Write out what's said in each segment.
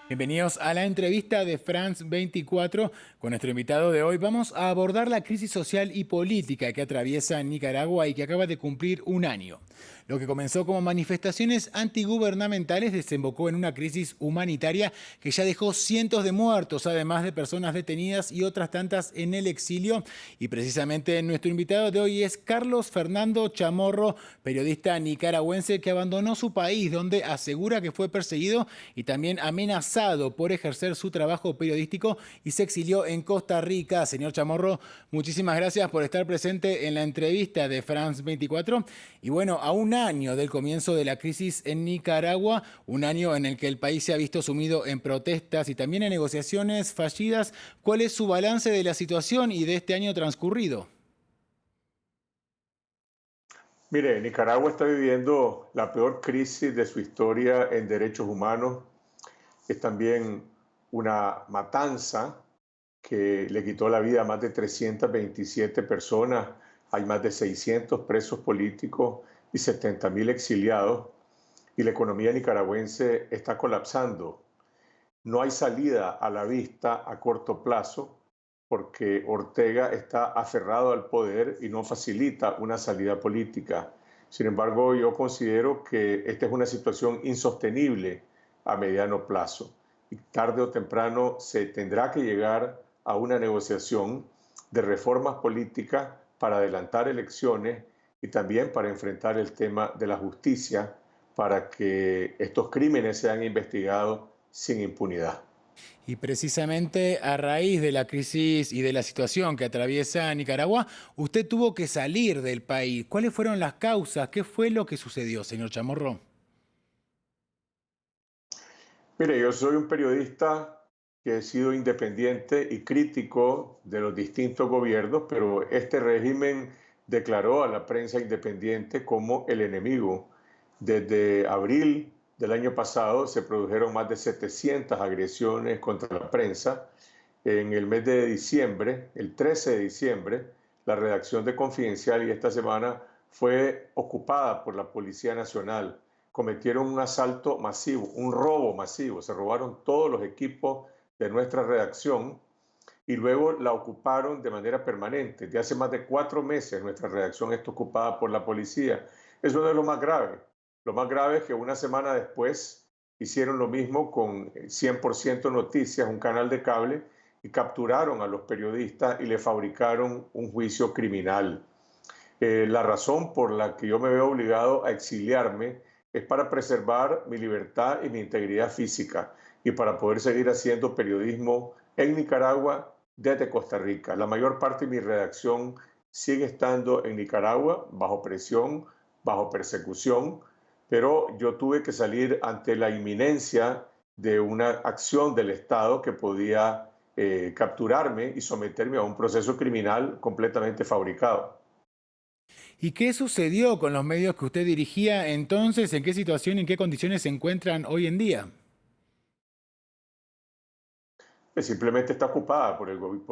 Bienvenidos a la entrevista de France 24. Con nuestro invitado de hoy vamos a abordar la crisis social y política que atraviesa Nicaragua y que acaba de cumplir un año. Lo que comenzó como manifestaciones antigubernamentales desembocó en una crisis humanitaria que ya dejó cientos de muertos, además de personas detenidas y otras tantas en el exilio. Y precisamente nuestro invitado de hoy es Carlos Fernando Chamorro, periodista nicaragüense que abandonó su país, donde asegura que fue perseguido y también amenazado por ejercer su trabajo periodístico y se exilió en Costa Rica. Señor Chamorro, muchísimas gracias por estar presente en la entrevista de France 24. Y bueno, a un año del comienzo de la crisis en Nicaragua, un año en el que el país se ha visto sumido en protestas y también en negociaciones fallidas, ¿cuál es su balance de la situación y de este año transcurrido? Mire, Nicaragua está viviendo la peor crisis de su historia en derechos humanos. Es también una matanza que le quitó la vida a más de 327 personas. Hay más de 600 presos políticos y 70.000 exiliados. Y la economía nicaragüense está colapsando. No hay salida a la vista a corto plazo porque Ortega está aferrado al poder y no facilita una salida política. Sin embargo, yo considero que esta es una situación insostenible a mediano plazo y tarde o temprano se tendrá que llegar a una negociación de reformas políticas para adelantar elecciones y también para enfrentar el tema de la justicia para que estos crímenes sean investigados sin impunidad. Y precisamente a raíz de la crisis y de la situación que atraviesa Nicaragua, usted tuvo que salir del país. ¿Cuáles fueron las causas? ¿Qué fue lo que sucedió, señor Chamorro? Mire, yo soy un periodista que he sido independiente y crítico de los distintos gobiernos, pero este régimen declaró a la prensa independiente como el enemigo. Desde abril del año pasado se produjeron más de 700 agresiones contra la prensa. En el mes de diciembre, el 13 de diciembre, la redacción de Confidencial y esta semana fue ocupada por la Policía Nacional. Cometieron un asalto masivo, un robo masivo. Se robaron todos los equipos de nuestra redacción y luego la ocuparon de manera permanente. De hace más de 4 meses nuestra redacción está ocupada por la policía. Eso no es lo más grave. Lo más grave es que una semana después hicieron lo mismo con 100% Noticias, un canal de cable, y capturaron a los periodistas y le fabricaron un juicio criminal. La razón por la que yo me veo obligado a exiliarme es para preservar mi libertad y mi integridad física y para poder seguir haciendo periodismo en Nicaragua desde Costa Rica. La mayor parte de mi redacción sigue estando en Nicaragua bajo presión, bajo persecución, pero yo tuve que salir ante la inminencia de una acción del Estado que podía capturarme y someterme a un proceso criminal completamente fabricado. ¿Y qué sucedió con los medios que usted dirigía entonces? ¿En qué situación y en qué condiciones se encuentran hoy en día? Que simplemente está ocupada por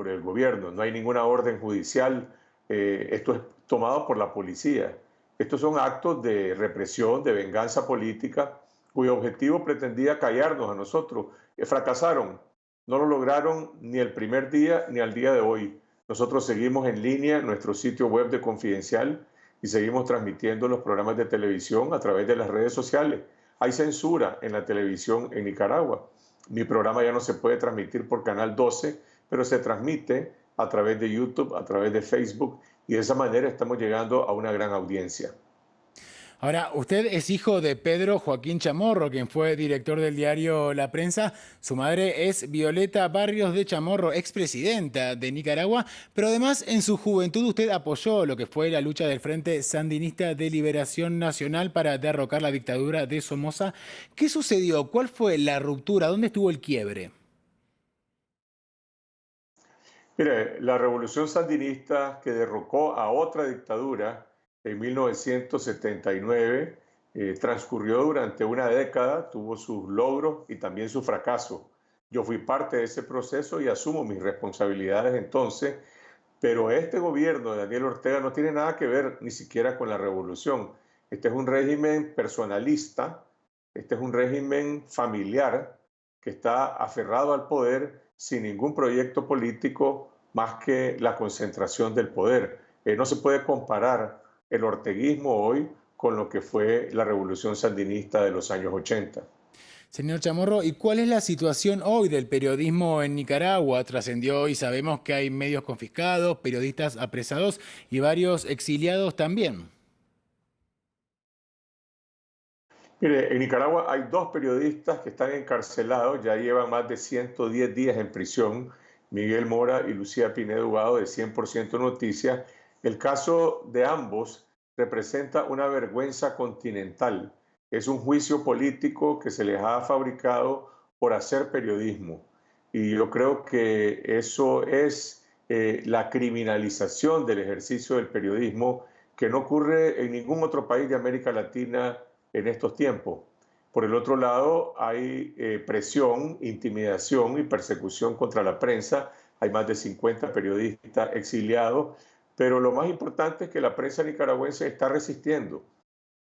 el gobierno, no hay ninguna orden judicial, esto es tomado por la policía. Estos son actos de represión, de venganza política, cuyo objetivo pretendía callarnos a nosotros. Fracasaron, no lo lograron ni el primer día ni al día de hoy. Nosotros seguimos en línea en nuestro sitio web de Confidencial y seguimos transmitiendo los programas de televisión a través de las redes sociales. Hay censura en la televisión en Nicaragua. Mi programa ya no se puede transmitir por Canal 12, pero se transmite a través de YouTube, a través de Facebook, y de esa manera estamos llegando a una gran audiencia. Ahora, usted es hijo de Pedro Joaquín Chamorro, quien fue director del diario La Prensa. Su madre es Violeta Barrios de Chamorro, expresidenta de Nicaragua, pero además en su juventud usted apoyó lo que fue la lucha del Frente Sandinista de Liberación Nacional para derrocar la dictadura de Somoza. ¿Qué sucedió? ¿Cuál fue la ruptura? ¿Dónde estuvo el quiebre? Mire, la revolución sandinista que derrocó a otra dictadura en 1979 transcurrió durante una década, tuvo sus logros y también sus fracasos. Yo fui parte de ese proceso y asumo mis responsabilidades entonces, pero este gobierno de Daniel Ortega no tiene nada que ver ni siquiera con la revolución. Este es un régimen personalista, este es un régimen familiar que está aferrado al poder sin ningún proyecto político más que la concentración del poder. No se puede comparar el orteguismo hoy con lo que fue la revolución sandinista de los años 80. Señor Chamorro, ¿y cuál es la situación hoy del periodismo en Nicaragua? Trascendió y sabemos que hay medios confiscados, periodistas apresados y varios exiliados también. Mire, en Nicaragua hay dos periodistas que están encarcelados, ya llevan más de 110 días en prisión, Miguel Mora y Lucía Pinedo Ubago de 100% Noticias. El caso de ambos representa una vergüenza continental. Es un juicio político que se les ha fabricado por hacer periodismo. Y yo creo que eso es la criminalización del ejercicio del periodismo que no ocurre en ningún otro país de América Latina en estos tiempos. Por el otro lado, hay presión, intimidación y persecución contra la prensa. Hay más de 50 periodistas exiliados, pero lo más importante es que la prensa nicaragüense está resistiendo.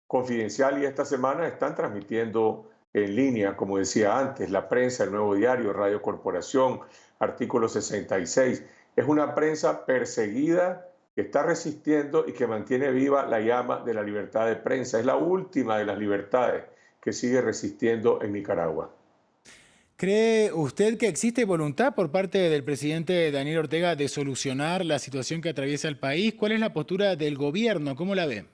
Confidencial y esta semana están transmitiendo en línea, como decía antes, la prensa, el Nuevo Diario, Radio Corporación, Artículo 66. Es una prensa perseguida que está resistiendo y que mantiene viva la llama de la libertad de prensa. Es la última de las libertades que sigue resistiendo en Nicaragua. ¿Cree usted que existe voluntad por parte del presidente Daniel Ortega de solucionar la situación que atraviesa el país? ¿Cuál es la postura del gobierno? ¿Cómo la ve?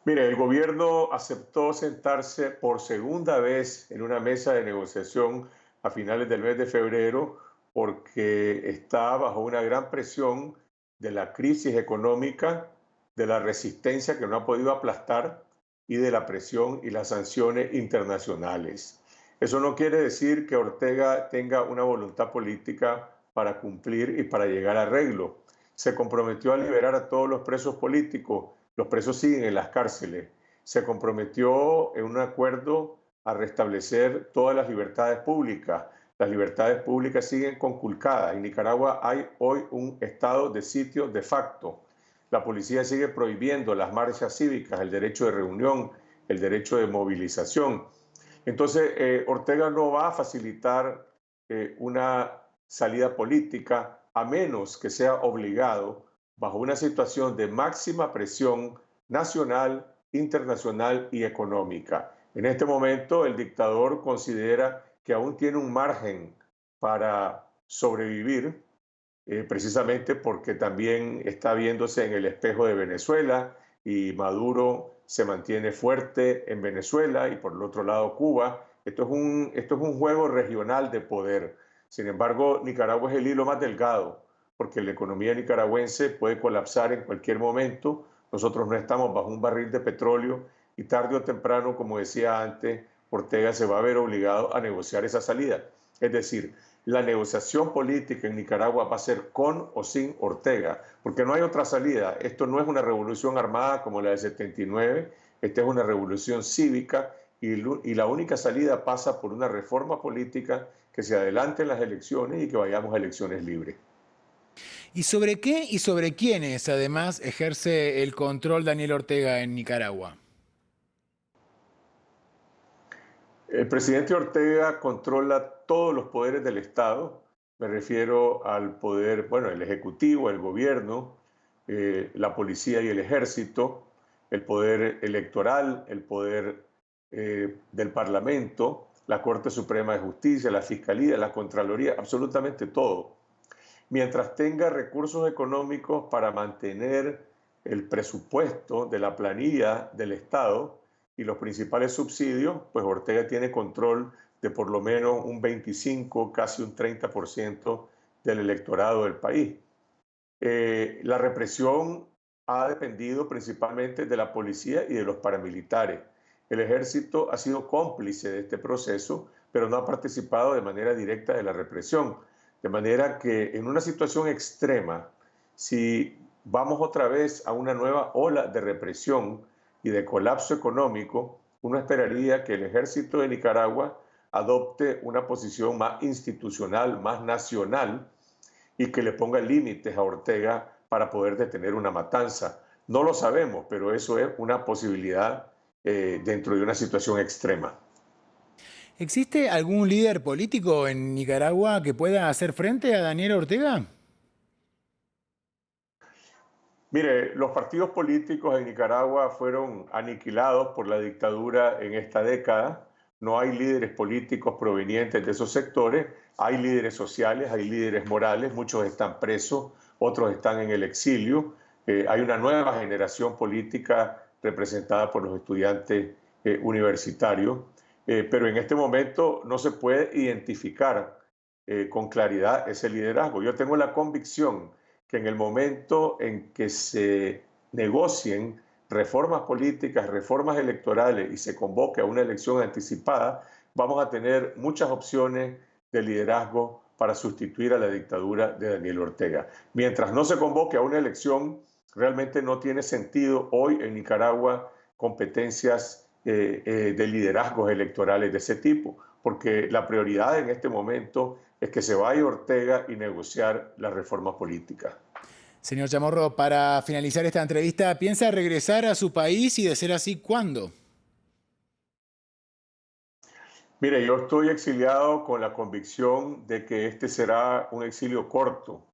Mire, el gobierno aceptó sentarse por segunda vez en una mesa de negociación a finales del mes de febrero porque está bajo una gran presión de la crisis económica, de la resistencia que no ha podido aplastar y de la presión y las sanciones internacionales. Eso no quiere decir que Ortega tenga una voluntad política para cumplir y para llegar a arreglo. Se comprometió a liberar a todos los presos políticos. Los presos siguen en las cárceles. Se comprometió en un acuerdo a restablecer todas las libertades públicas. Las libertades públicas siguen conculcadas. En Nicaragua hay hoy un estado de sitio de facto. La policía sigue prohibiendo las marchas cívicas, el derecho de reunión, el derecho de movilización. Entonces, Ortega no va a facilitar una salida política a menos que sea obligado bajo una situación de máxima presión nacional, internacional y económica. En este momento, el dictador considera que aún tiene un margen para sobrevivir, precisamente porque también está viéndose en el espejo de Venezuela y Maduro se mantiene fuerte en Venezuela y por el otro lado Cuba. Esto es un juego regional de poder. Sin embargo, Nicaragua es el hilo más delgado porque la economía nicaragüense puede colapsar en cualquier momento. Nosotros no estamos bajo un barril de petróleo y tarde o temprano, como decía antes, Ortega se va a ver obligado a negociar esa salida. Es decir, la negociación política en Nicaragua va a ser con o sin Ortega, porque no hay otra salida. Esto no es una revolución armada como la del 79, esta es una revolución cívica y la única salida pasa por una reforma política que se adelanten las elecciones y que vayamos a elecciones libres. ¿Y sobre qué y sobre quiénes, además, ejerce el control Daniel Ortega en Nicaragua? El presidente Ortega controla todos los poderes del Estado. Me refiero al poder, bueno, el ejecutivo, el gobierno, la policía y el ejército, el poder electoral, el poder del Parlamento, la Corte Suprema de Justicia, la Fiscalía, la Contraloría, absolutamente todo. Mientras tenga recursos económicos para mantener el presupuesto de la planilla del Estado y los principales subsidios, pues Ortega tiene control de por lo menos un 25, casi un 30% del electorado del país. La represión ha dependido principalmente de la policía y de los paramilitares. El ejército ha sido cómplice de este proceso, pero no ha participado de manera directa de la represión. De manera que en una situación extrema, si vamos otra vez a una nueva ola de represión y de colapso económico, uno esperaría que el ejército de Nicaragua adopte una posición más institucional, más nacional, y que le ponga límites a Ortega para poder detener una matanza. No lo sabemos, pero eso es una posibilidad dentro de una situación extrema. ¿Existe algún líder político en Nicaragua que pueda hacer frente a Daniel Ortega? Mire, los partidos políticos en Nicaragua fueron aniquilados por la dictadura en esta década. No hay líderes políticos provenientes de esos sectores. Hay líderes sociales, hay líderes morales. Muchos están presos, otros están en el exilio. Hay una nueva generación política representada por los estudiantes universitarios. Pero en este momento no se puede identificar con claridad ese liderazgo. Yo tengo la convicción que en el momento en que se negocien reformas políticas, reformas electorales y se convoque a una elección anticipada, vamos a tener muchas opciones de liderazgo para sustituir a la dictadura de Daniel Ortega. Mientras no se convoque a una elección, realmente no tiene sentido hoy en Nicaragua competencias de liderazgos electorales de ese tipo, porque la prioridad en este momento es que se vaya Ortega y negociar la reforma política. Señor Chamorro, para finalizar esta entrevista, ¿piensa regresar a su país y de ser así, cuándo? Mire, yo estoy exiliado con la convicción de que este será un exilio corto.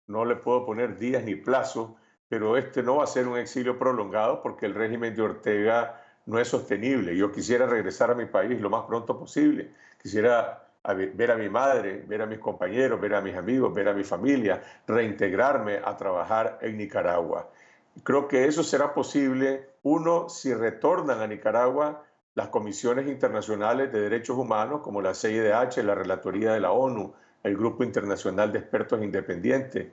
No le puedo poner días ni plazos, pero este no va a ser un exilio prolongado porque el régimen de Ortega no es sostenible. Yo quisiera regresar a mi país lo más pronto posible. Quisiera ver a mi madre, ver a mis compañeros, ver a mis amigos, ver a mi familia, reintegrarme a trabajar en Nicaragua. Creo que eso será posible, uno, si retornan a Nicaragua las comisiones internacionales de derechos humanos, como la CIDH, la Relatoría de la ONU, el Grupo Internacional de Expertos Independientes.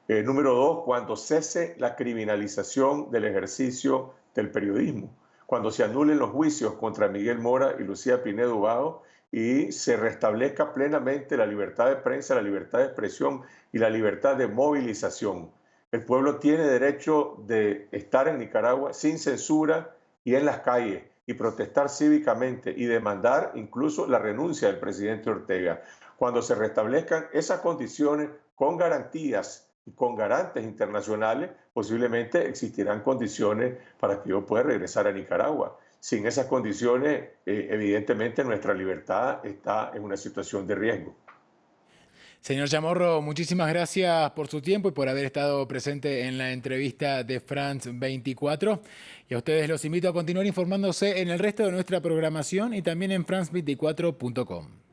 Número dos, cuando cese la criminalización del ejercicio del periodismo, cuando se anulen los juicios contra Miguel Mora y Lucía Pinedo Ubago y se restablezca plenamente la libertad de prensa, la libertad de expresión y la libertad de movilización. El pueblo tiene derecho de estar en Nicaragua sin censura y en las calles y protestar cívicamente y demandar incluso la renuncia del presidente Ortega. Cuando se restablezcan esas condiciones con garantías y con garantes internacionales, posiblemente existirán condiciones para que yo pueda regresar a Nicaragua. Sin esas condiciones, evidentemente nuestra libertad está en una situación de riesgo. Señor Chamorro, muchísimas gracias por su tiempo y por haber estado presente en la entrevista de France 24. Y a ustedes los invito a continuar informándose en el resto de nuestra programación y también en france24.com.